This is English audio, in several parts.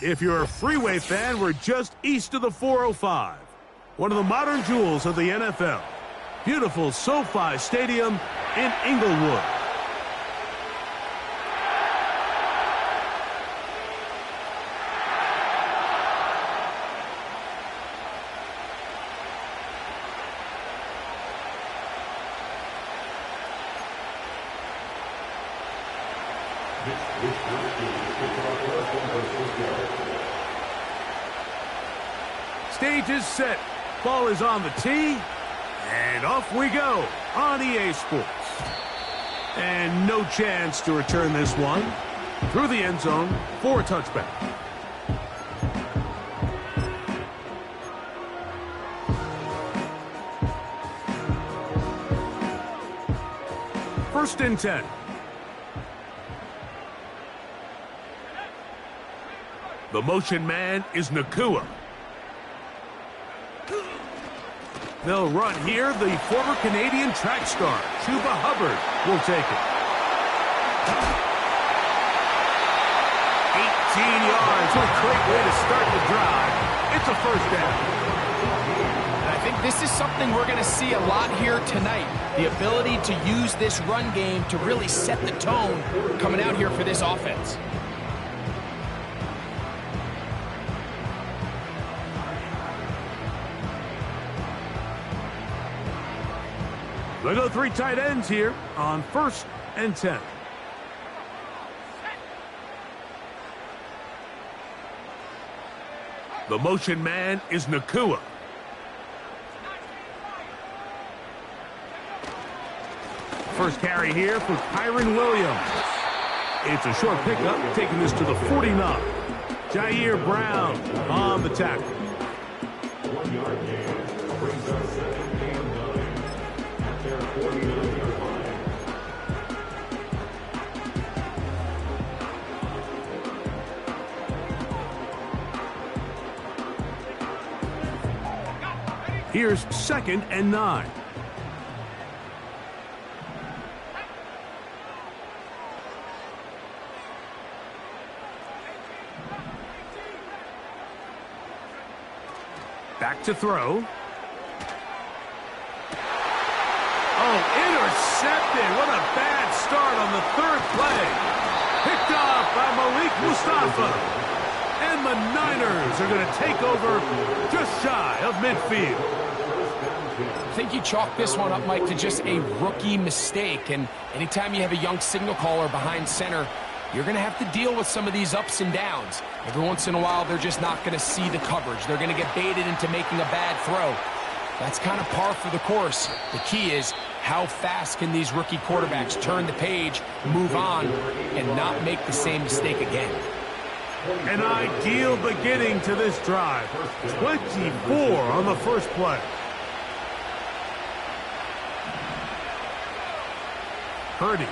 If you're a Freeway fan, we're just east of the 405. One of the modern jewels of the NFL. Beautiful SoFi Stadium in Inglewood. Stage is set. Ball is on the tee. And off we go on EA Sports. And no chance to return this one. Through the end zone for a touchback. First and 10. The motion man is Nakua. They'll run here. The former Canadian track star, Chuba Hubbard, will take it. 18 yards. What a great way to start the drive. It's a first down. And I think this is something we're going to see a lot here tonight. The ability to use this run game to really set the tone coming out here for this offense. They go three tight ends here on first and 10. The motion man is Nakua. First carry here for Kyron Williams. It's a short pickup, taking this to the 49. Jair Brown on the tackle. 1 yard gain brings us 2nd and 9 at their 49-yard line. Here's 2nd and 9. Back to throw. Oh, intercepted. What a bad start on the third play. Picked off by Malik Mustafa. And the Niners are going to take over just shy of midfield. I think you chalk this one up, Mike, to just a rookie mistake. And anytime you have a young signal caller behind center, you're going to have to deal with some of these ups and downs. Every once in a while, they're just not going to see the coverage. They're going to get baited into making a bad throw. That's kind of par for the course. The key is how fast can these rookie quarterbacks turn the page, move on, and not make the same mistake again. An ideal beginning to this drive. 24 on the first play. Purdy.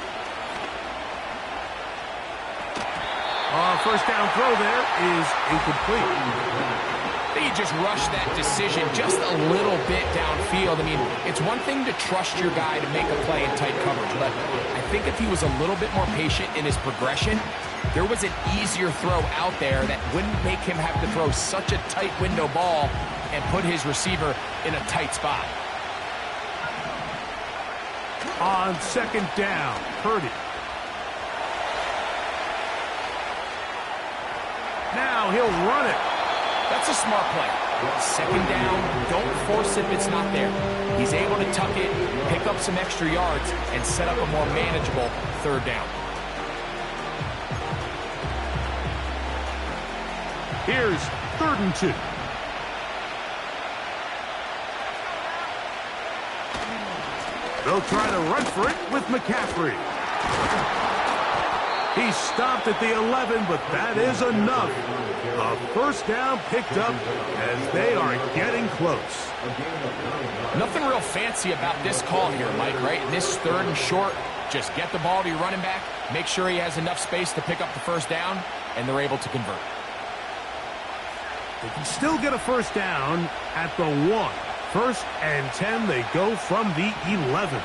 First down throw there is incomplete. I think he just rushed that decision just a little bit downfield. I mean, it's one thing to trust your guy to make a play in tight coverage, but I think if he was a little bit more patient in his progression, there was an easier throw out there that wouldn't make him have to throw such a tight window ball and put his receiver in a tight spot. On second down, Purdy. now he'll run it. That's a smart play. Second down, don't force it if it's not there. He's able to tuck it, pick up some extra yards, and set up a more manageable third down. Here's 3rd and 2. They'll try to run for it with McCaffrey. He stopped at the 11, but that is enough. A first down picked up as they are getting close. Nothing real fancy about this call here, Mike, right? In this 3rd and short, just get the ball to your running back, make sure he has enough space to pick up the first down, and they're able to convert. They can still get a first down at the 1. 1st and 10, they go from the 11.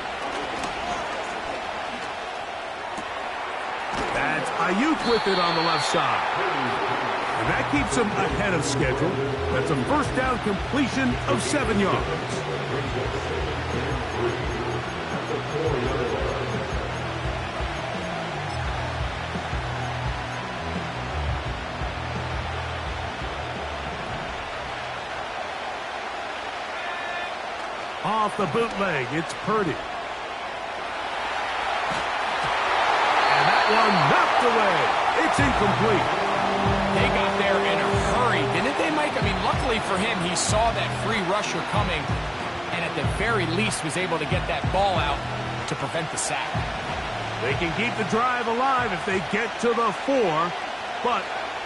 That's Ayuk with it on the left side. And that keeps him ahead of schedule. That's a first down completion of 7 yards. Off the bootleg, it's Purdy. And that one knocked away. It's incomplete. They got there in a hurry, didn't they, Mike? I mean, luckily for him, he saw that free rusher coming and at the very least was able to get that ball out to prevent the sack. They can keep the drive alive if they get to the 4, but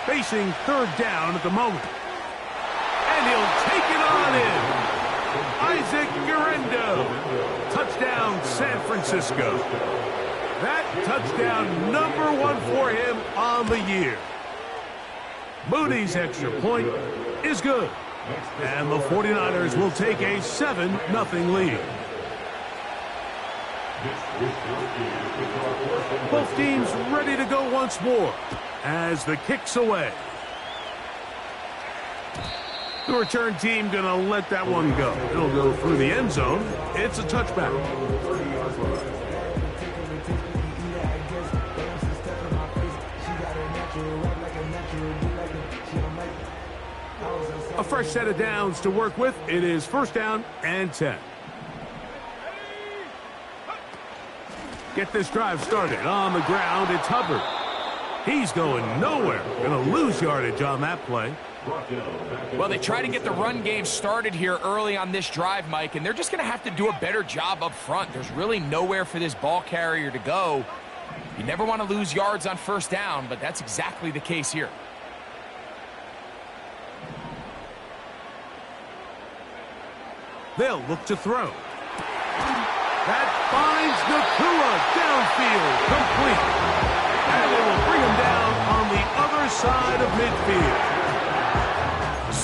facing 3rd down at the moment. And he'll take it on in. Isaac Guerrero. Touchdown, San Francisco. That touchdown number 1 for him on the year. Moody's extra point is good. And the 49ers will take a 7-0 lead. Both teams ready to go once more as the kick's away. The return team going to let that one go. It'll go through the end zone. It's a touchback. A fresh set of downs to work with. It is 1st down and 10. Get this drive started. On the ground, it's Hubbard. He's going nowhere. Going to lose yardage on that play. Well, they try to get the run game started here early on this drive, Mike, and they're just going to have to do a better job up front. There's really nowhere for this ball carrier to go. You never want to lose yards on 1st down, but that's exactly the case here. They'll look to throw. That finds Nakua downfield, complete. And they will bring him down on the other side of midfield.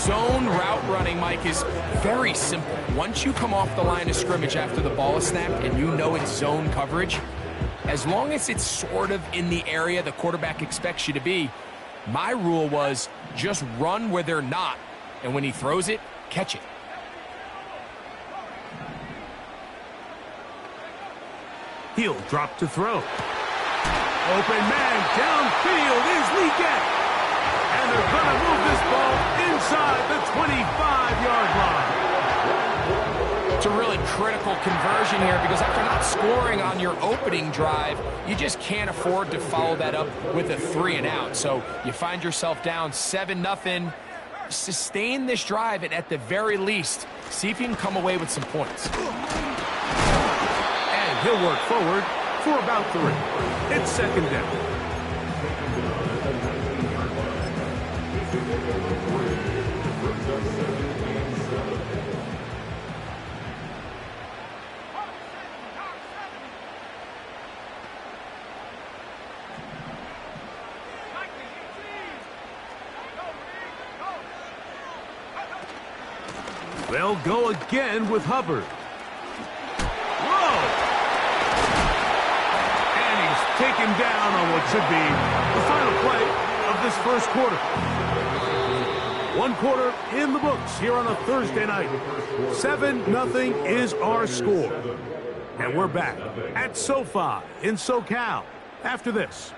Zone route running, Mike, is very simple. Once you come off the line of scrimmage after the ball is snapped and you know it's zone coverage, as long as it's sort of in the area the quarterback expects you to be, my rule was just run where they're not, and when he throws it, catch it. He'll drop to throw. Open man downfield is Leggett. And they're going to move this ball inside the 25-yard line. It's a really critical conversion here because after not scoring on your opening drive, you just can't afford to follow that up with a 3 and out. So you find yourself down 7-0. Sustain this drive and at the very least, see if you can come away with some points. And he'll work forward for about 3. It's 2nd down. They'll go again with Hubbard. Whoa! And he's taken down on what should be the final play of this 1st quarter. 1 quarter in the books here on a Thursday night. 7-0 is our score. And we're back at SoFi in SoCal after this.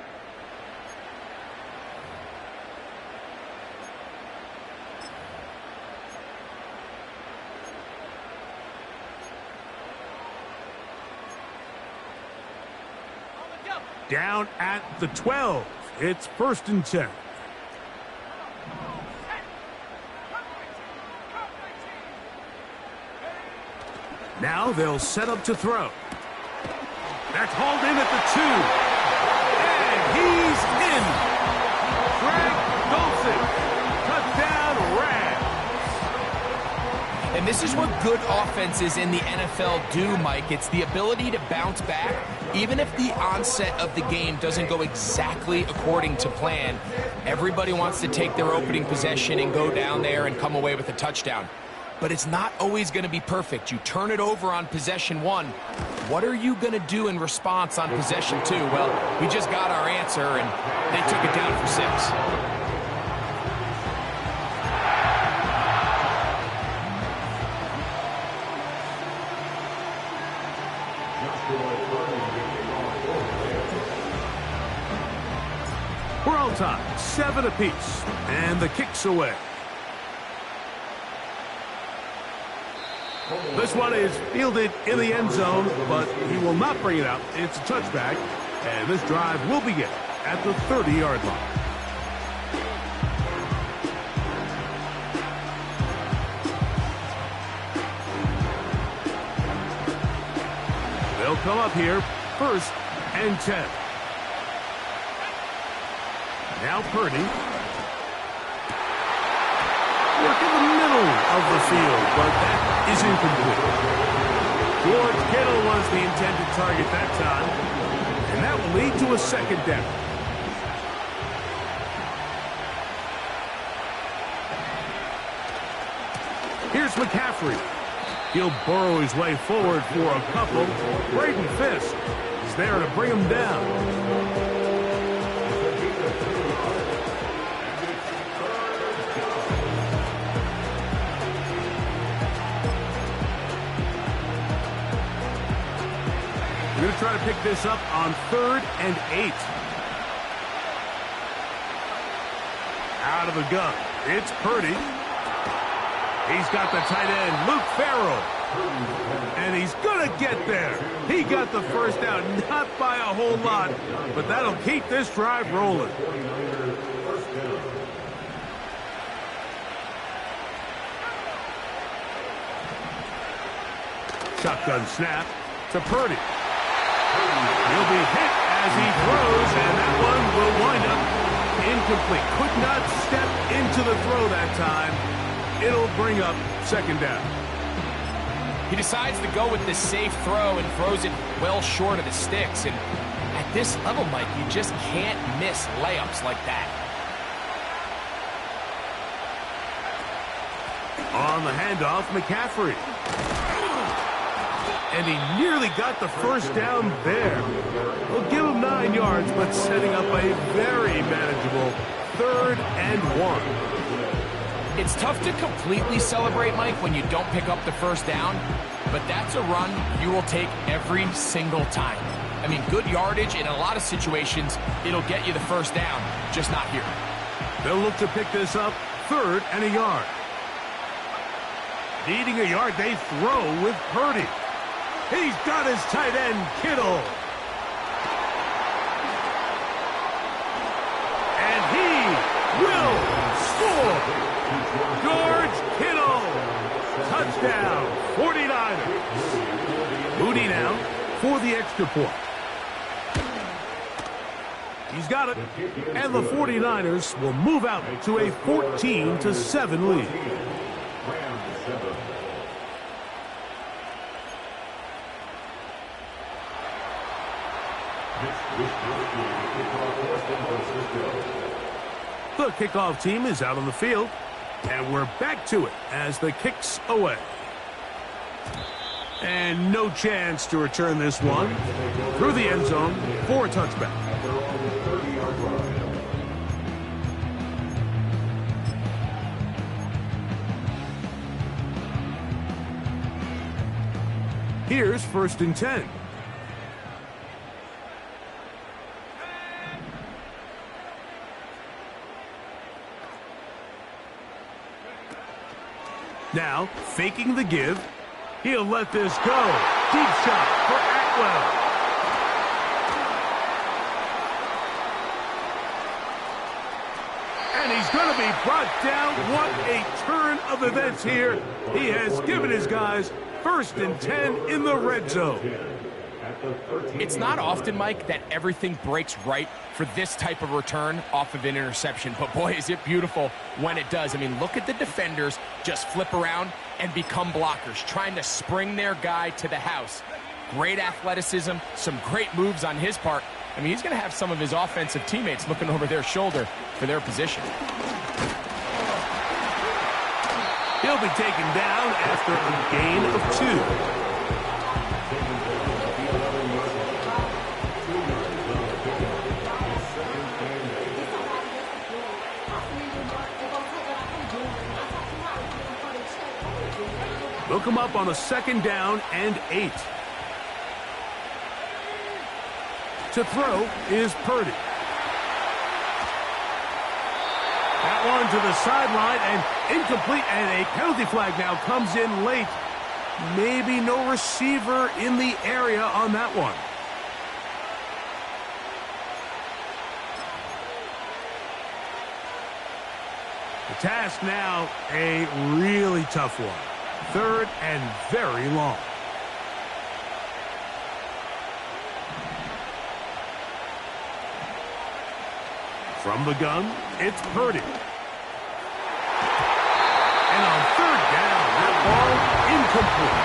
Down at the 12. It's 1st and 10. Now they'll set up to throw. That's hauled in at the 2. And he's in. Greg Dulcich. Touchdown, Rams. And this is what good offenses in the NFL do, Mike. It's the ability to bounce back, even if the onset of the game doesn't go exactly according to plan. Everybody wants to take their opening possession and go down there and come away with a touchdown. But it's not always going to be perfect. You turn it over on possession 1. What are you going to do in response on possession 2? Well, we just got our answer, and they took it down for 6. We're all time, 7 apiece, and the kick's away. This one is fielded in the end zone, but he will not bring it out. It's a touchback, and this drive will begin at the 30-yard line. They'll come up here, 1st and 10. Now Purdy. Work in the middle of the field, but that is incomplete. George Kittle was the intended target that time, and that will lead to a 2nd down. Here's McCaffrey. He'll burrow his way forward for a couple. Braden Fisk is there to bring him down. We're going to try to pick this up on 3rd and 8. Out of the gun. It's Purdy. He's got the tight end, Luke Farrell. And he's going to get there. He got the 1st down, not by a whole lot, but that'll keep this drive rolling. Shotgun snap to Purdy. He'll be hit as he throws, and that one will wind up incomplete. Could not step into the throw that time. It'll bring up 2nd down. He decides to go with the safe throw and throws it well short of the sticks. And at this level, Mike, you just can't miss layups like that. On the handoff, McCaffrey. And he nearly got the 1st down there. We'll give him 9 yards, but setting up a very manageable 3rd and 1. It's tough to completely celebrate, Mike, when you don't pick up the 1st down, but that's a run you will take every single time. I mean, good yardage in a lot of situations, it'll get you the 1st down, just not here. They'll look to pick this up 3rd and a yard. Needing a yard, they throw with Purdy. He's got his tight end, Kittle. And he will score. George Kittle. Touchdown, 49ers. Moody now for the extra point. He's got it. And the 49ers will move out to a 14-7 lead. The kickoff team is out on the field, and we're back to it as the kick's away. And no chance to return this one through the end zone for a touchback. Here's 1st and 10. Now, faking the give. He'll let this go. Deep shot for Atwell. And he's going to be brought down. What a turn of events here. He has given his guys 1st and 10 in the red zone. It's not often, Mike, that everything breaks right for this type of return off of an interception. But boy, is it beautiful when it does. I mean, look at the defenders just flip around and become blockers, trying to spring their guy to the house. Great athleticism, some great moves on his part. I mean, he's going to have some of his offensive teammates looking over their shoulder for their position. He'll be taken down after a gain of 2. They'll come up on a 2nd down and 8. To throw is Purdy. That one to the sideline and incomplete, and a penalty flag now comes in late. Maybe no receiver in the area on that one. The task now, a really tough one. 3rd and very long. From the gun, it's Purdy. And on 3rd down, that ball incomplete.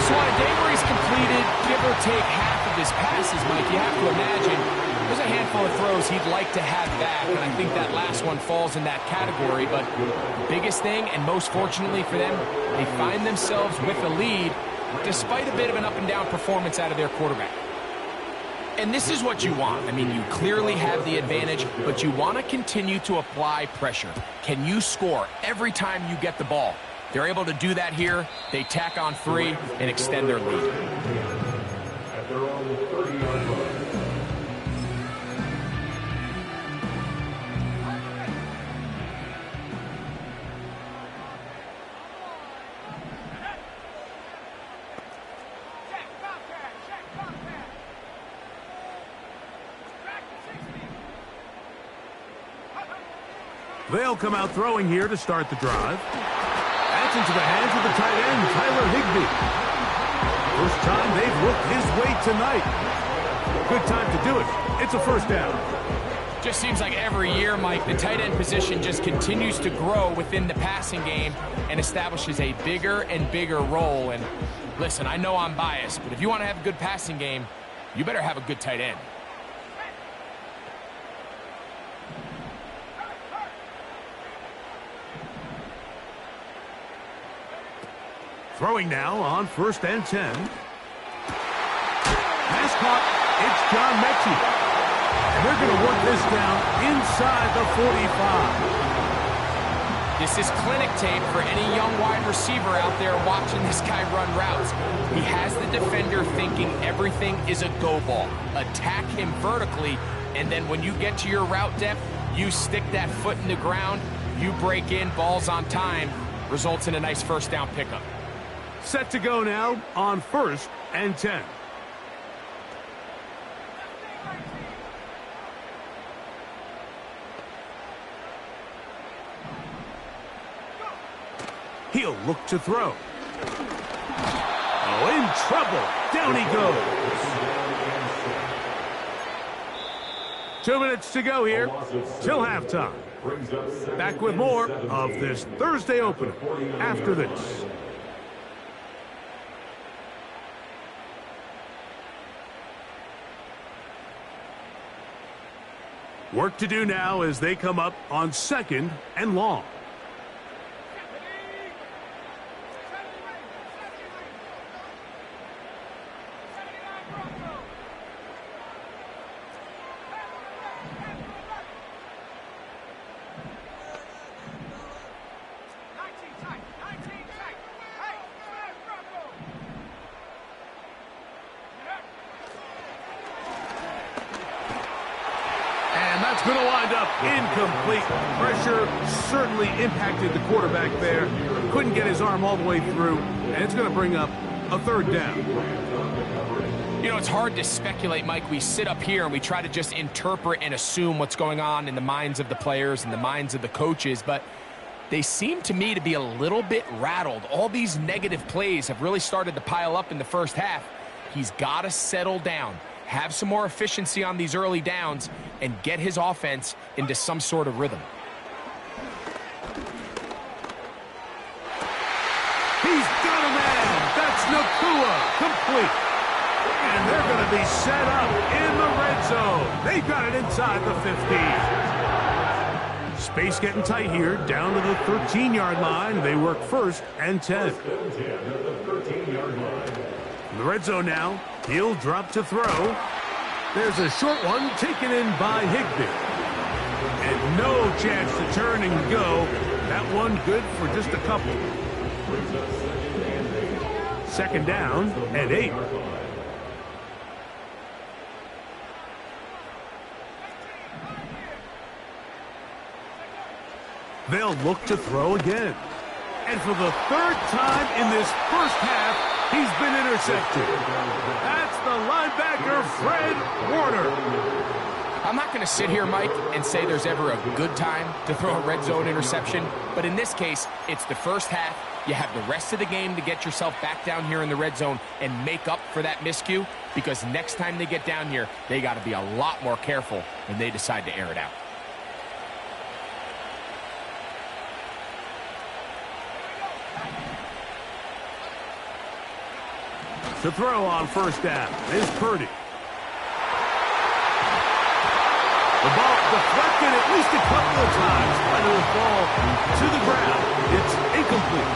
So on a day where he's completed, give or take half of his passes, Mike, you have to imagine there's a handful of throws he'd like to have back, and I think that last one falls in that category. But the biggest thing, and most fortunately for them, they find themselves with a lead despite a bit of an up-and-down performance out of their quarterback. And this is what you want. I mean, you clearly have the advantage, but you want to continue to apply pressure. Can you score every time you get the ball? They're able to do that here. They tack on 3 and extend their lead. At their own 30-yard line. They'll come out throwing here to start the drive. That's into the hands of the tight end, Tyler Higbee. First time they've looked his way tonight. Good time to do it. It's a 1st down. Just seems like every year, Mike, the tight end position just continues to grow within the passing game and establishes a bigger and bigger role. And listen, I know I'm biased, but if you want to have a good passing game, you better have a good tight end. Throwing now on 1st and 10. Pass caught. It's John Mechie. And they're going to work this down inside the 45. This is clinic tape for any young wide receiver out there watching this guy run routes. He has the defender thinking everything is a go ball. Attack him vertically, and then when you get to your route depth, you stick that foot in the ground, you break in, balls on time, results in a nice 1st down pickup. Set to go now on 1st and 10. He'll look to throw. Oh, in trouble. Down he goes. 2 minutes to go here till halftime. Back with more of this Thursday opener after this. Work to do now as they come up on 2nd and long. That's going to wind up incomplete. Pressure certainly impacted the quarterback there. Couldn't get his arm all the way through, and it's going to bring up a third down. You know, it's hard to speculate, Mike. We sit up here and we try to just interpret and assume what's going on in the minds of the players and the minds of the coaches, but they seem to me to be a little bit rattled. All these negative plays have really started to pile up in the first half. He's got to settle down, have some more efficiency on these early downs, and get his offense into some sort of rhythm. He's got a man. That's Nakua, complete. And they're going to be set up in the red zone. They've got it inside the 15. Space getting tight here, down to the 13-yard line. They work first and 10. In the red zone now, he'll drop to throw. There's a short one taken in by Higbee. And no chance to turn and go. That one good for just a couple. Second down and 8. They'll look to throw again. And for the third time in this first half, he's been intercepted. That's the linebacker, Fred Warner. I'm not going to sit here, Mike, and say there's ever a good time to throw a red zone interception, but in this case, it's the first half. You have the rest of the game to get yourself back down here in the red zone and make up for that miscue, because next time they get down here, they got to be a lot more careful when they decide to air it out. To throw on first down is Purdy. The ball deflected at least a couple of times, but it will fall to the ground. It's incomplete.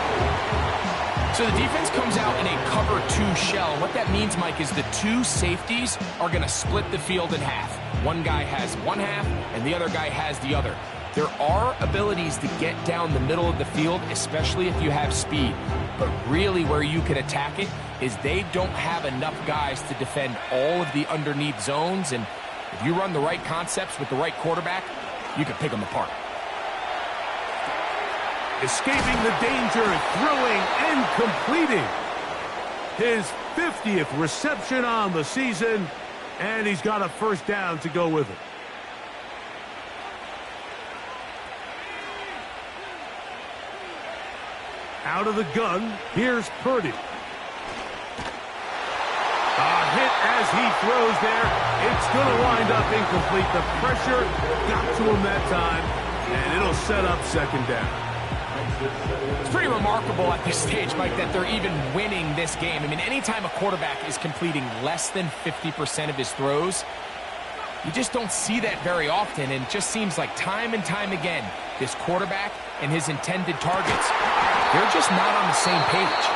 So the defense comes out in a cover 2 shell. What that means, Mike, is the 2 safeties are going to split the field in half. One guy has one half, and the other guy has the other. There are abilities to get down the middle of the field, especially if you have speed. But really where you can attack it is they don't have enough guys to defend all of the underneath zones, and if you run the right concepts with the right quarterback, you can pick them apart. Escaping the danger, throwing and completing. His 50th reception on the season, and he's got a first down to go with it. Out of the gun, here's Purdy. A hit as he throws there. It's going to wind up incomplete. The pressure got to him that time, and it'll set up second down. It's pretty remarkable at this stage, Mike, that they're even winning this game. I mean, anytime a quarterback is completing less than 50% of his throws, you just don't see that very often, and it just seems like time and time again, this quarterback and his intended targets, they're just not on the same page.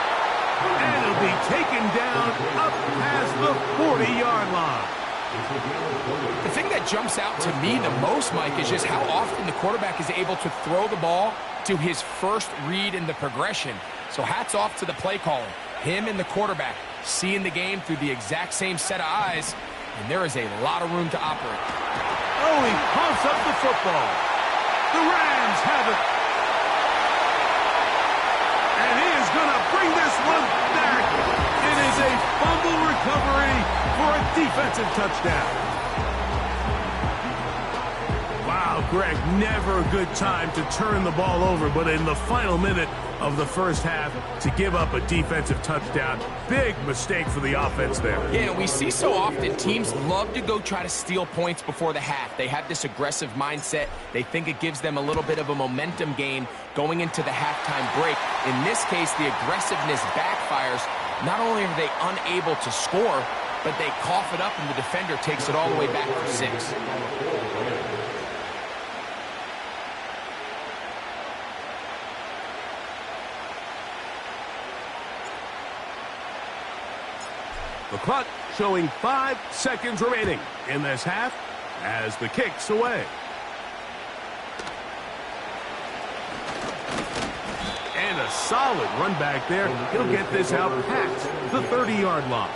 And it'll be taken down up past the 40-yard line. The thing that jumps out to me the most, Mike, is just how often the quarterback is able to throw the ball to his first read in the progression. So hats off to the play caller. Him and the quarterback seeing the game through the exact same set of eyes, and there is a lot of room to operate. Oh, he pumps up the football. The Rams have it. And he is going to bring this one back. It is a fumble recovery for a defensive touchdown. Wow, Greg, never a good time to turn the ball over, but in the final minute of the first half, to give up a defensive touchdown, big mistake for the offense there. Yeah, we see so often teams love to go try to steal points before the half. They have this aggressive mindset. They think it gives them a little bit of a momentum gain going into the halftime break. In this case, the aggressiveness backfires. Not only are they unable to score, but they cough it up and the defender takes it all the way back for 6. The clock showing 5 seconds remaining in this half as the kick's away. And a solid run back there. He'll get this out past the 30-yard line.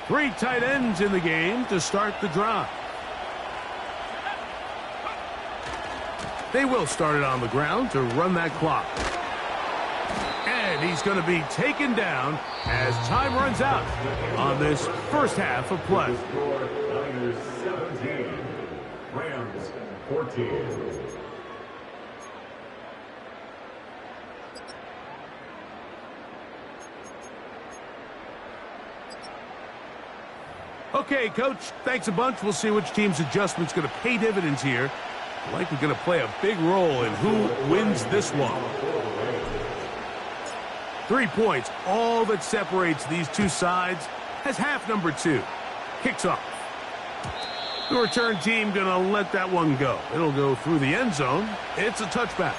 Three tight ends in the game to start the drive. They will start it on the ground to run that clock. And he's going to be taken down as time runs out on this first half of play. Niners 17, Rams 14. Okay, Coach, thanks a bunch. We'll see which team's adjustment's going to pay dividends here. Likely going to play a big role in who wins this one. 3 points, all that separates these two sides, as half number 2 kicks off. The return team going to let that one go. It'll go through the end zone. It's a touchback.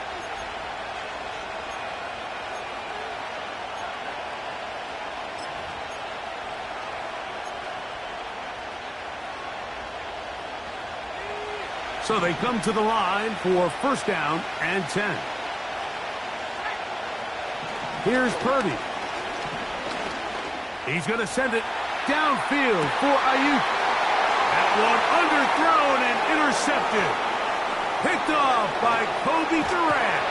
So they come to the line for first down and 10. Here's Purdy. He's going to send it downfield for Ayuk. That one underthrown and intercepted. Picked off by Kobe Durant.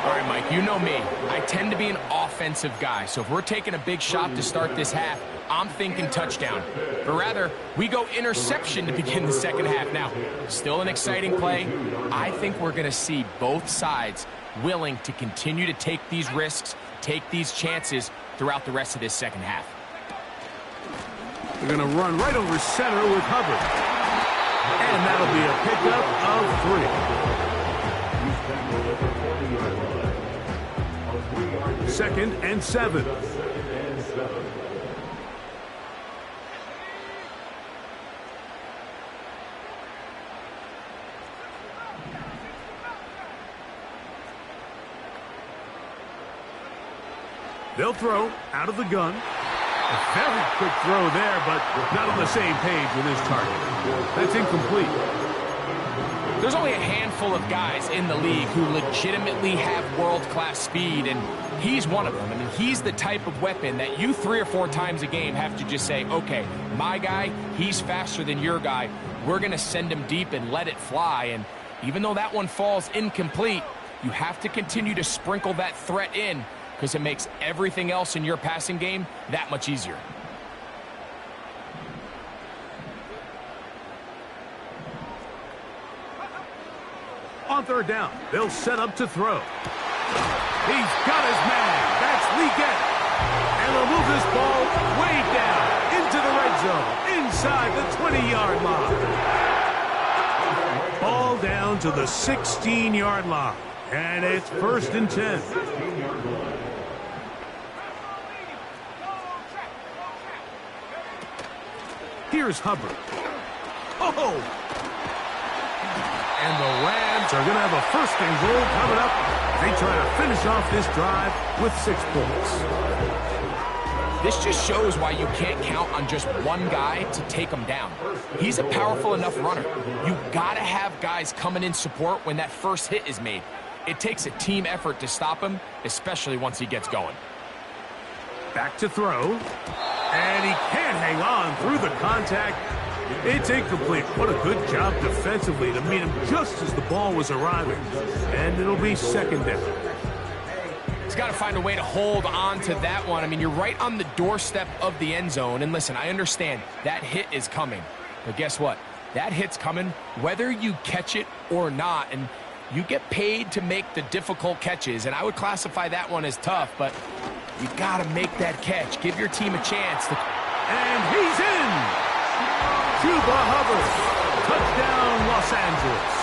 All right, Mike, you know me. I tend to be an offensive guy, so if we're taking a big shot to start this half, I'm thinking touchdown. But rather, we go interception to begin the second half. Now, still an exciting play. I think we're going to see both sides willing to continue to take these risks, take these chances throughout the rest of this second half. They're going to run right over center with Hubbard. And that'll be a pickup of 3. Second and 7. They'll throw out of the gun. A very quick throw there, but not on the same page with his target. That's incomplete. There's only a handful of guys in the league who legitimately have world-class speed, and he's one of them. I mean, he's the type of weapon that you 3 or 4 times a game have to just say, okay, my guy, he's faster than your guy. We're going to send him deep and let it fly. And even though that one falls incomplete, you have to continue to sprinkle that threat in, because it makes everything else in your passing game that much easier. On third down, they'll set up to throw. He's got his man. That's Leggett. And they'll move this ball way down into the red zone, inside the 20-yard line. Ball down to the 16-yard line. And it's first and 10. Here's Hubbard. Oh! And the Rams are going to have a first and goal coming up. They try to finish off this drive with 6 points. This just shows why you can't count on just one guy to take him down. He's a powerful enough runner. You got to have guys coming in support when that first hit is made. It takes a team effort to stop him, especially once he gets going. Back to throw. And he can't hang on through the contact. It's incomplete. What a good job defensively to meet him just as the ball was arriving. And it'll be second down. He's got to find a way to hold on to that one. I mean, you're right on the doorstep of the end zone. And listen, I understand that hit is coming. But guess what? That hit's coming whether you catch it or not. And you get paid to make the difficult catches. And I would classify that one as tough, but you got to make that catch. Give your team a chance. And he's in! Cuba Hubbard. Touchdown, Los Angeles.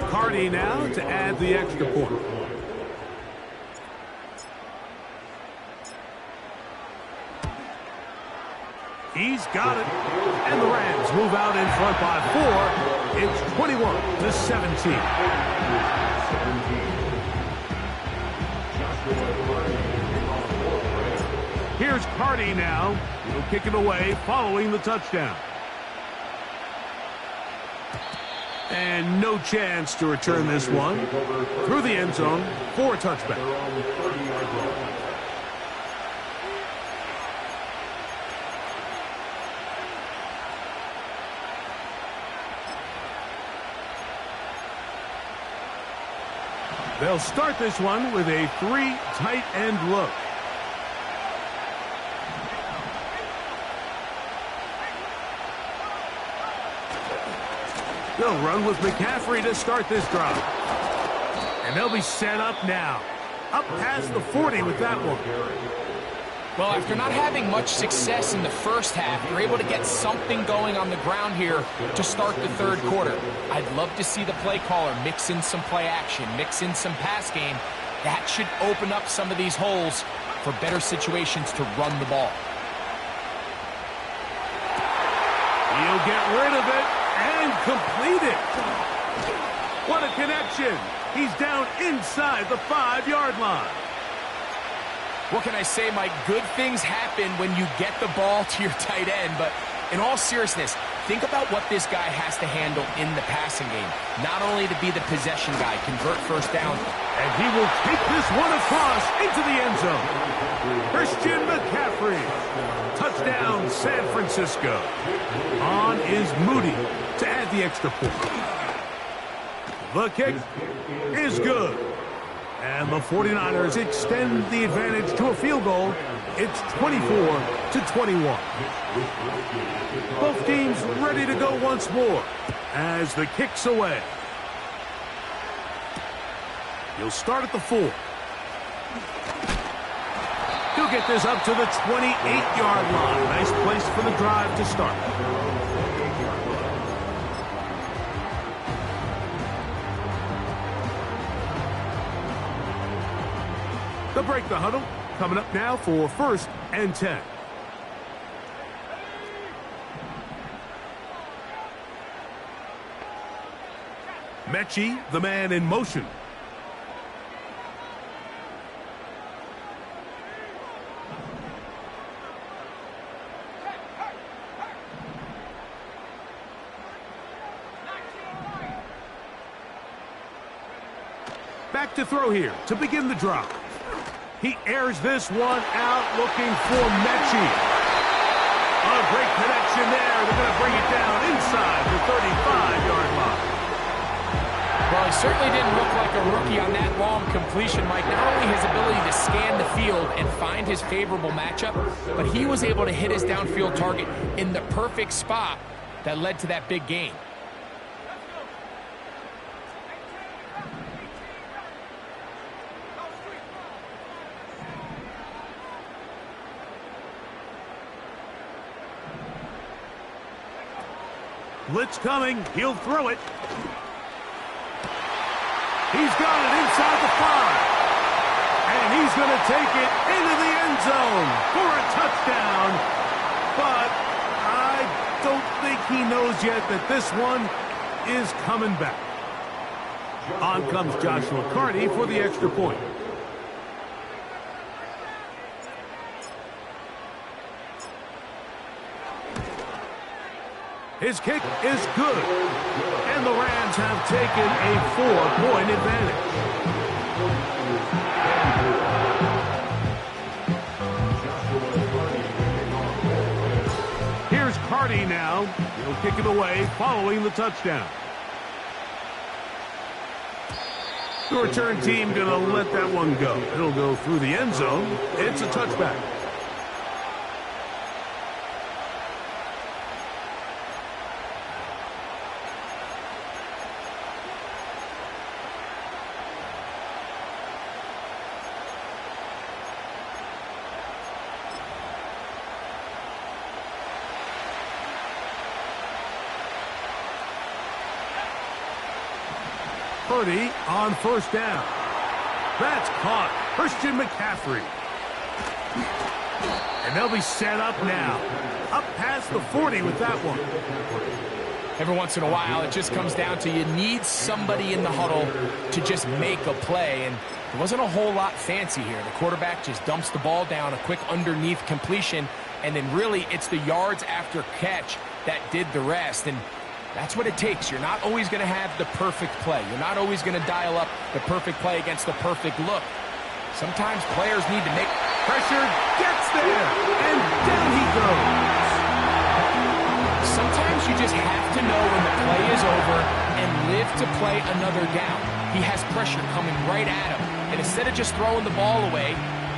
Cardi now to add the extra point. He's got it. And the Rams move out in front by 4. It's 21-17. Here's Carty now. He'll kick it away following the touchdown. And no chance to return this one through the end zone for a touchback. They'll start this one with a 3 tight end look. They'll run with McCaffrey to start this drive. And they'll be set up now. Up past the 40 with that one. Well, after not having much success in the first half, you're able to get something going on the ground here to start the third quarter. I'd love to see the play caller mix in some play action, mix in some pass game. That should open up some of these holes for better situations to run the ball. He'll get rid of it and complete it. What a connection. He's down inside the 5-yard line. What can I say, Mike? Good things happen when you get the ball to your tight end, but in all seriousness, think about what this guy has to handle in the passing game. Not only to be the possession guy, convert first down. And he will take this one across into the end zone. Christian McCaffrey. Touchdown, San Francisco. On is Moody to add the extra point. The kick is good. And the 49ers extend the advantage to a field goal. It's 24-21. Both teams ready to go once more as the kick's away. He'll start at the 4. He'll get this up to the 28-yard line. Nice place for the drive to start. They'll break the huddle. Coming up now for 1st and 10. Mechie, the man in motion. Back to throw here to begin the drive. He airs this one out looking for Mechie. A great connection there. They're going to bring it down inside the 35-yard line. Well, he certainly didn't look like a rookie on that long completion, Mike. Not only his ability to scan the field and find his favorable matchup, but he was able to hit his downfield target in the perfect spot that led to that big gain. Blitz coming. He'll throw it. He's got it inside the 5. And he's going to take it into the end zone for a touchdown. But I don't think he knows yet that this one is coming back. On comes Joshua Carty for the extra point. His kick is good. And the Rams have taken a 4-point advantage. Here's Carty now. He'll kick it away following the touchdown. The return team going to let that one go. It'll go through the end zone. It's a touchback. Purdy on first down. That's caught. Christian McCaffrey. And they'll be set up now. Up past the 40 with that one. Every once in a while, it just comes down to you need somebody in the huddle to just make a play, and there wasn't a whole lot fancy here. The quarterback just dumps the ball down, a quick underneath completion, and then really it's the yards after catch that did the rest, and that's what it takes. You're not always going to have the perfect play. You're not always going to dial up the perfect play against the perfect look. Sometimes players need to make pressure, gets there, and down he goes. Sometimes you just have to know when the play is over and live to play another down. He has pressure coming right at him, and instead of just throwing the ball away,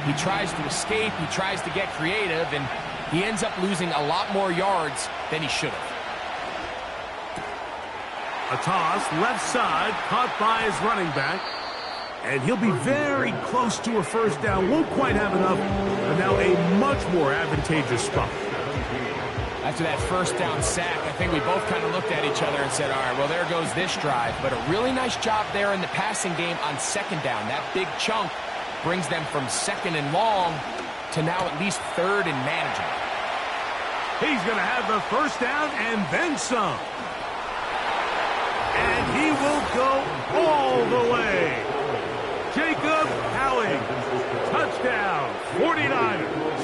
he tries to escape, he tries to get creative, and he ends up losing a lot more yards than he should have. A toss, left side, caught by his running back. And he'll be very close to a first down. Won't quite have enough, but now a much more advantageous spot. After that first down sack, I think we both kind of looked at each other and said, all right, well, there goes this drive. But a really nice job there in the passing game on second down. That big chunk brings them from second and long to now at least third and manageable. He's going to have the first down and then some. And he will go all the way. Jacob Howling, touchdown, 49ers.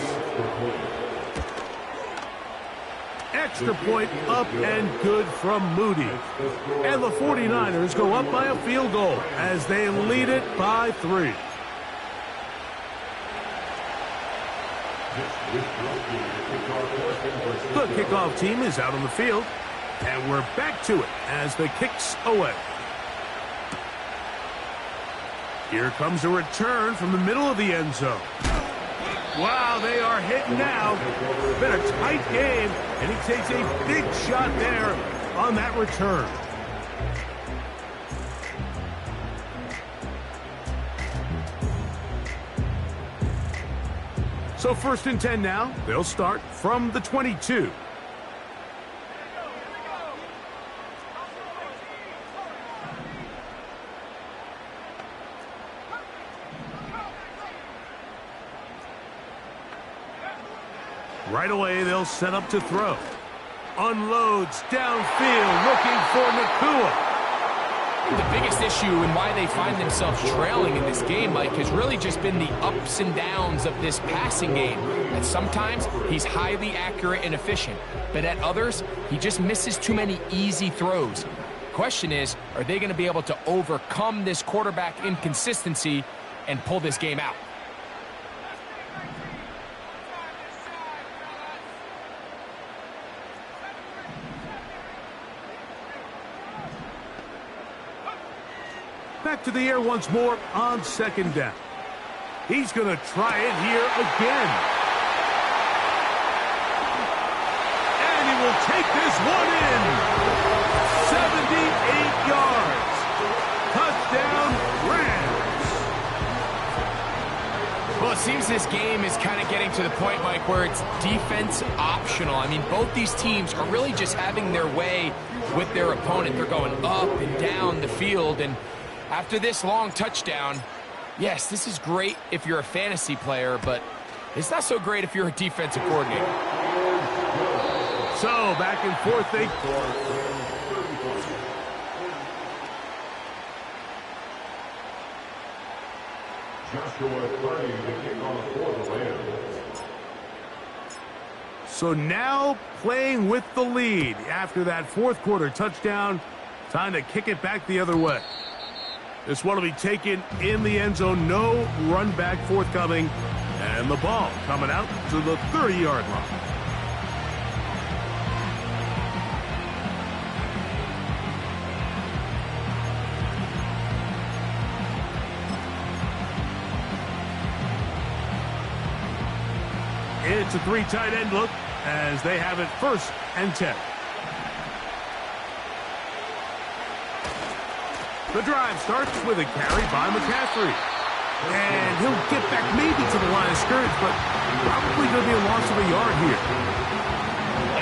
Extra point up and good from Moody. And the 49ers go up by a field goal as they lead it by 3. The kickoff team is out on the field, and we're back to it as the kick's away. Here comes a return from the middle of the end zone. Wow, they are hitting now. Been a tight game, and he takes a big shot there on that return. So 1st and 10 now. They'll start from the 22. Right away, they'll set up to throw. Unloads downfield, looking for Nakua. The biggest issue and why they find themselves trailing in this game, Mike, has really just been the ups and downs of this passing game. And sometimes he's highly accurate and efficient, but at others, he just misses too many easy throws. Question is, are they going to be able to overcome this quarterback inconsistency and pull this game out? Back to the air once more on second down. He's going to try it here again. And he will take this one in. 78 yards. Touchdown, Rams. Well, it seems this game is kind of getting to the point, Mike, where it's defense optional. I mean, both these teams are really just having their way with their opponent. They're going up and down the field, and after this long touchdown, yes, this is great if you're a fantasy player, but it's not so great if you're a defensive coordinator. So, back and forth they So now playing with the lead after that fourth quarter touchdown. Time to kick it back the other way. This one will be taken in the end zone. No run back forthcoming. And the ball coming out to the 30-yard line. It's a 3 tight end look as they have it 1st and 10. The drive starts with a carry by McCaffrey. And he'll get back maybe to the line of scrimmage, but probably going to be a loss of a yard here.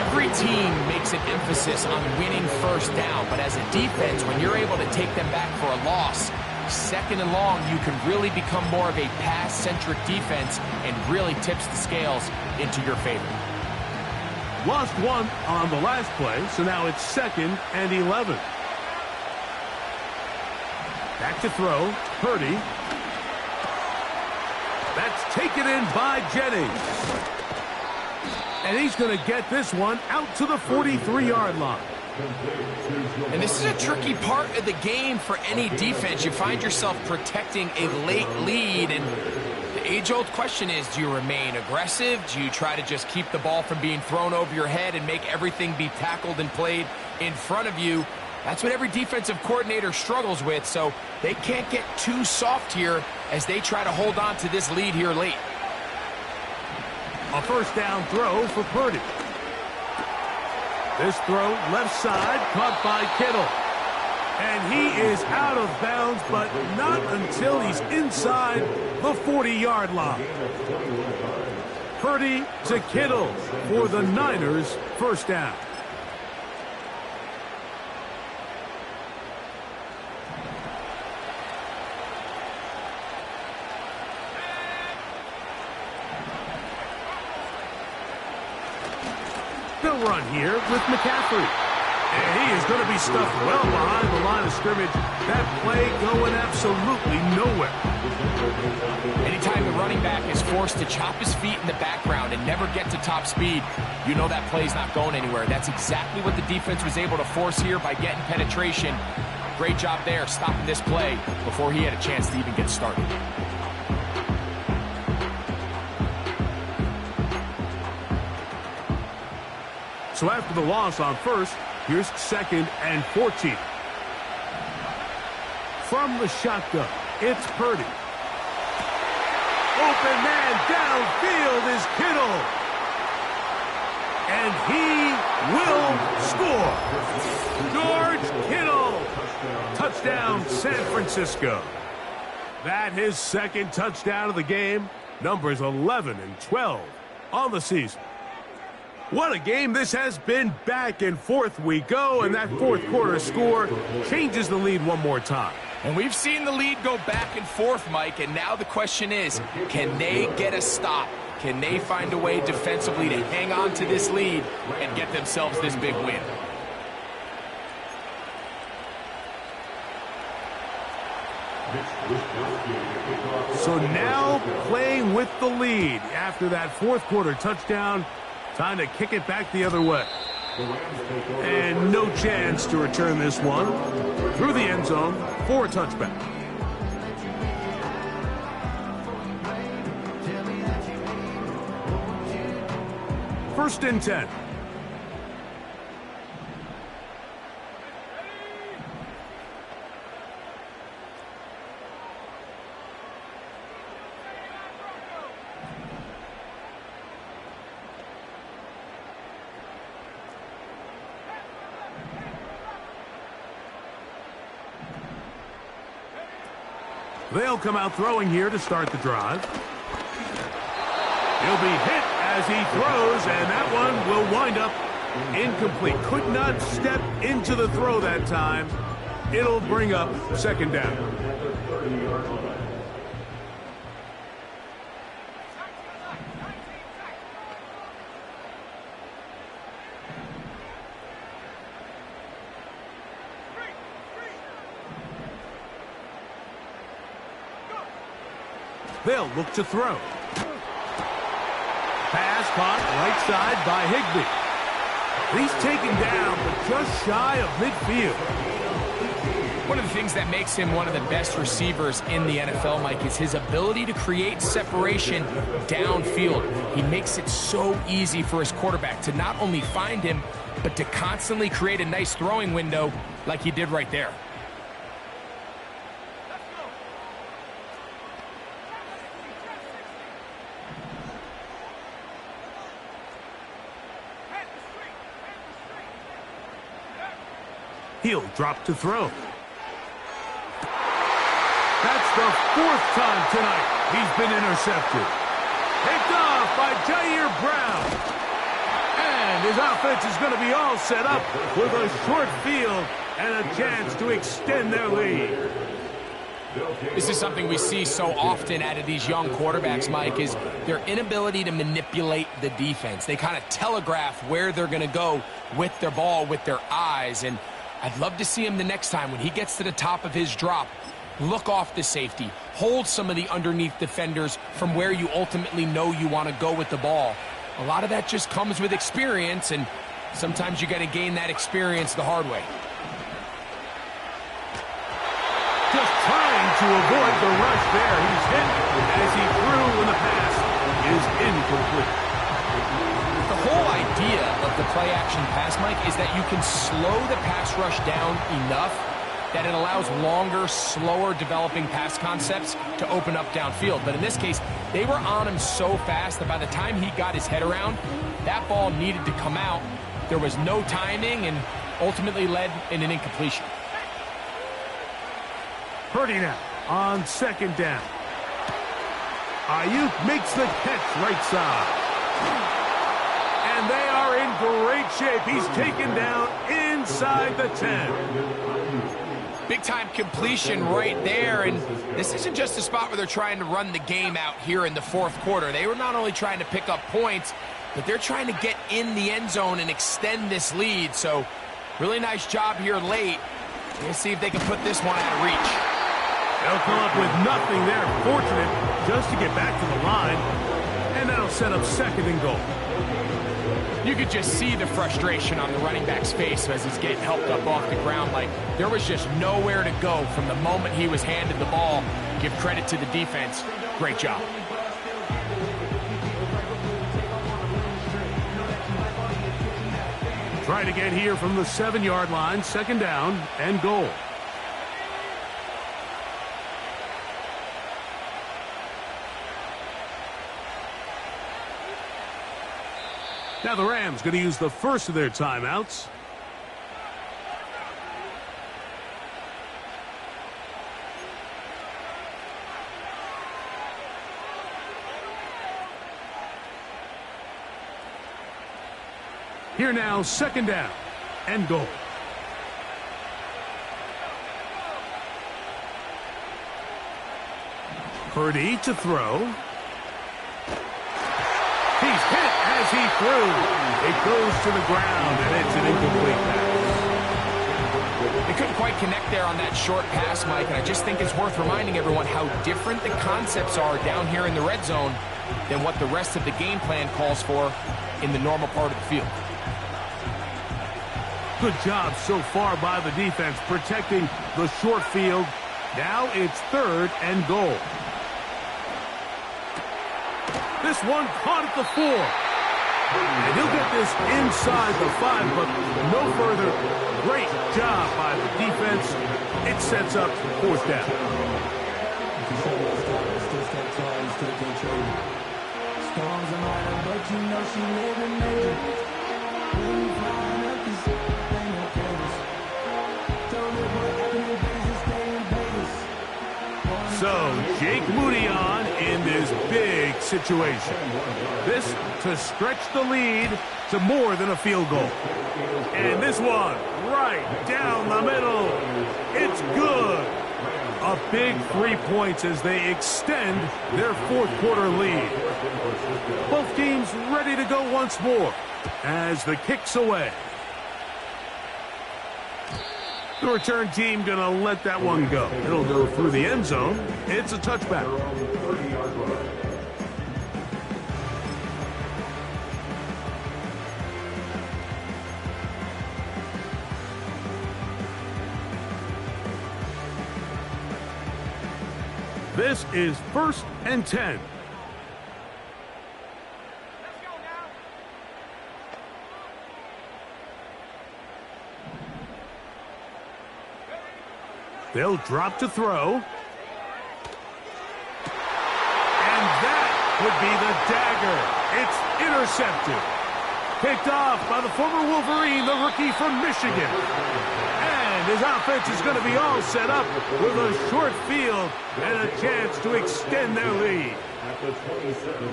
Every team makes an emphasis on winning first down, but as a defense, when you're able to take them back for a loss, second and long, you can really become more of a pass-centric defense and really tips the scales into your favor. Lost one on the last play, so now it's 2nd and 11. Back to throw. Purdy. That's taken in by Jennings. And he's going to get this one out to the 43-yard line. And this is a tricky part of the game for any defense. You find yourself protecting a late lead, and the age-old question is, do you remain aggressive? Do you try to just keep the ball from being thrown over your head and make everything be tackled and played in front of you? That's what every defensive coordinator struggles with, so they can't get too soft here as they try to hold on to this lead here late. A first down throw for Purdy. This throw left side, caught by Kittle. And he is out of bounds, but not until he's inside the 40-yard line. Purdy to Kittle for the Niners' first down. They'll run here with McCaffrey. And he is going to be stuffed well behind the line of scrimmage. That play going absolutely nowhere. Anytime the running back is forced to chop his feet in the background and never get to top speed, you know that play's not going anywhere. That's exactly what the defense was able to force here by getting penetration. Great job there stopping this play before he had a chance to even get started. So after the loss on first, here's 2nd and 14. From the shotgun, it's Purdy. Open man downfield is Kittle. And he will score. George Kittle. Touchdown, San Francisco. That his 2nd touchdown of the game. Numbers 11 and 12 on the season. What a game this has been. Back and forth we go, and that fourth quarter score changes the lead one more time. And we've seen the lead go back and forth, Mike, and now the question is, can they get a stop? Can they find a way defensively to hang on to this lead and get themselves this big win? So now playing with the lead after that fourth quarter touchdown. Time to kick it back the other way. And no chance to return this one through the end zone for a touchback. First and 10. They'll come out throwing here to start the drive. He'll be hit as he throws, and that one will wind up incomplete. Could not step into the throw that time. It'll bring up 2nd down. They'll look to throw. Pass caught right side by Higbee. He's taken down, but just shy of midfield. One of the things that makes him one of the best receivers in the NFL, Mike, is his ability to create separation downfield. He makes it so easy for his quarterback to not only find him, but to constantly create a nice throwing window like he did right there. He'll drop to throw. That's the 4th time tonight he's been intercepted. Picked off by Jair Brown. And his offense is going to be all set up with a short field and a chance to extend their lead. This is something we see so often out of these young quarterbacks, Mike, is their inability to manipulate the defense. They kind of telegraph where they're going to go with their ball, with their eyes. And I'd love to see him the next time when he gets to the top of his drop. Look off the safety. Hold some of the underneath defenders from where you ultimately know you want to go with the ball. A lot of that just comes with experience, and sometimes you got to gain that experience the hard way. Just trying to avoid the rush there. He's hit as he threw when the pass is incomplete. The whole idea of the play-action pass, Mike, is that you can slow the pass rush down enough that it allows longer, slower developing pass concepts to open up downfield. But in this case, they were on him so fast that by the time he got his head around, that ball needed to come out. There was no timing and ultimately led in an incompletion. Purdy now on second down. Ayuk makes the catch right side. And they are in great shape. He's taken down inside the 10. Big-time completion right there, and this isn't just a spot where they're trying to run the game out here in the fourth quarter. They were not only trying to pick up points, but they're trying to get in the end zone and extend this lead. So really nice job here late. We'll see if they can put this one out of reach. They'll come up with nothing there. Fortunate just to get back to the line, and that'll set up second and goal. You could just see the frustration on the running back's face as he's getting helped up off the ground. Like, there was just nowhere to go from the moment he was handed the ball. Give credit to the defense. Great job. Try to get here from the 7-yard line, second down and goal. Now the Rams going to use the first of their timeouts. Here now, second down and goal. Purdy to throw. He's hit as he threw. It goes to the ground, and it's an incomplete pass. They couldn't quite connect there on that short pass, Mike, and I just think it's worth reminding everyone how different the concepts are down here in the red zone than what the rest of the game plan calls for in the normal part of the field. Good job so far by the defense protecting the short field. Now it's third and goal. This one caught at the 4. And he'll get this inside the 5, but no further. Great job by the defense. It sets up fourth down. So, Jake Moody on in this big situation. This to stretch the lead to more than a field goal. And this one right down the middle. It's good. A big 3 points as they extend their fourth quarter lead. Both teams ready to go once more as the kick's away. The return team going to let that one go. It'll go through the end zone. It's a touchback. This is 1st and 10. They'll drop to throw. And that would be the dagger. It's intercepted. Picked off by the former Wolverine, the rookie from Michigan. And his offense is going to be all set up with a short field and a chance to extend their lead.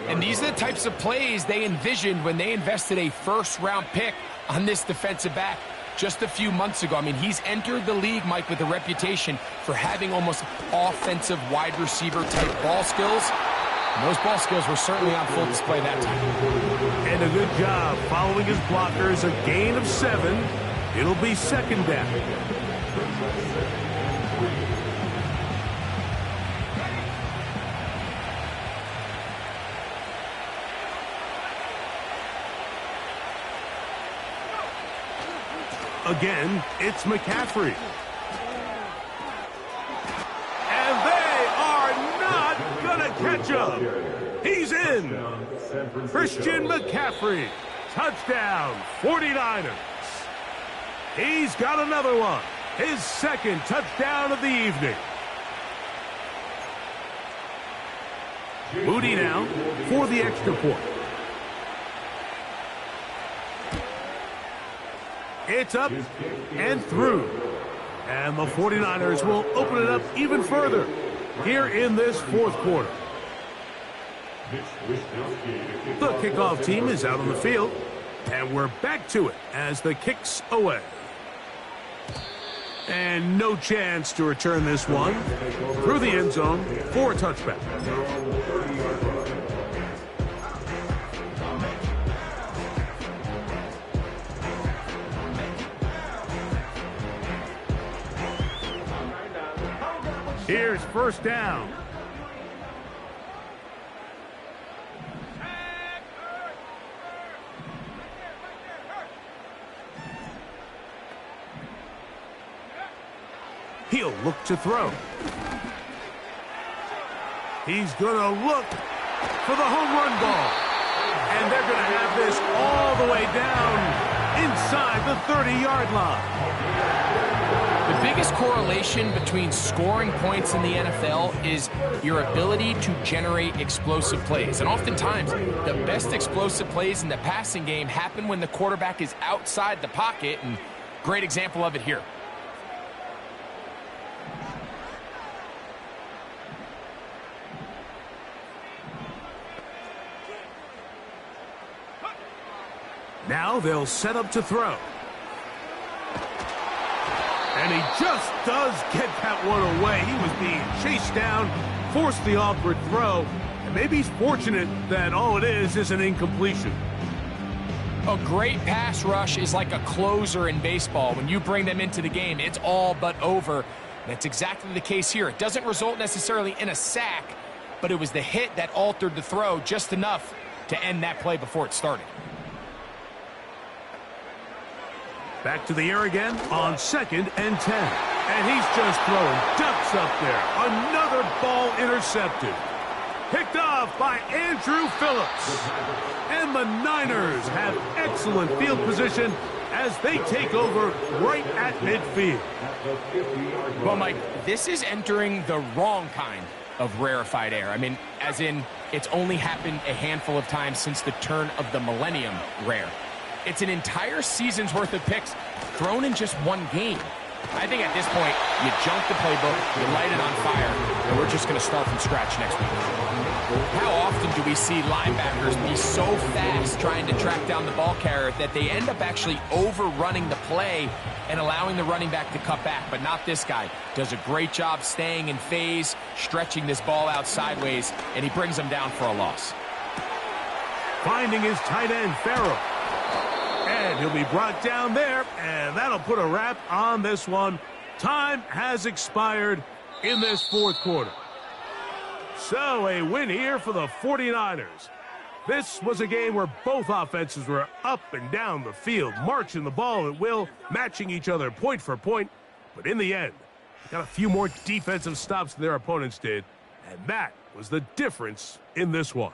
And these are the types of plays they envisioned when they invested a first-round pick on this defensive back. just a few months ago. I mean, he's entered the league, Mike, with a reputation for having almost offensive wide receiver type ball skills. And those ball skills were certainly on full display that time. And a good job following his blockers, a gain of 7. It'll be second down. Again, it's McCaffrey. And they are not going to catch up. He's in. Christian McCaffrey. Touchdown, 49ers. He's got another one. His second touchdown of the evening. Moody now for the extra point. It's up and through. And the 49ers will open it up even further here in this fourth quarter. The kickoff team is out on the field, and we're back to it as the kick's away. And no chance to return this one through the end zone for a touchback. Here's first down. He'll look to throw. He's going to look for the home run ball. And they're going to have this all the way down inside the 30-yard line. The biggest correlation between scoring points in the NFL is your ability to generate explosive plays. And oftentimes, the best explosive plays in the passing game happen when the quarterback is outside the pocket, and great example of it here. Now they'll set up to throw. And he just does get that one away. He was being chased down, forced the awkward throw, and maybe he's fortunate that all it is an incompletion. A great pass rush is like a closer in baseball. When you bring them into the game, it's all but over. That's exactly the case here. It doesn't result necessarily in a sack, but it was the hit that altered the throw just enough to end that play before it started. Back to the air again on 2nd and 10. And he's just throwing ducks up there. Another ball intercepted. Picked off by Andrew Phillips. And the Niners have excellent field position as they take over right at midfield. Well, Mike, this is entering the wrong kind of rarefied air. I mean, as in, it's only happened a handful of times since the turn of the millennium rare. It's an entire season's worth of picks thrown in just one game. I think at this point, you junk the playbook, you light it on fire, and we're just going to start from scratch next week. How often do we see linebackers be so fast trying to track down the ball carrier that they end up actually overrunning the play and allowing the running back to cut back? But not this guy. Does a great job staying in phase, stretching this ball out sideways, and he brings them down for a loss. Finding his tight end, Farrell. And he'll be brought down there, and that'll put a wrap on this one. Time has expired in this fourth quarter. So a win here for the 49ers. This was a game where both offenses were up and down the field, marching the ball at will, matching each other point for point. But in the end, they got a few more defensive stops than their opponents did, and that was the difference in this one.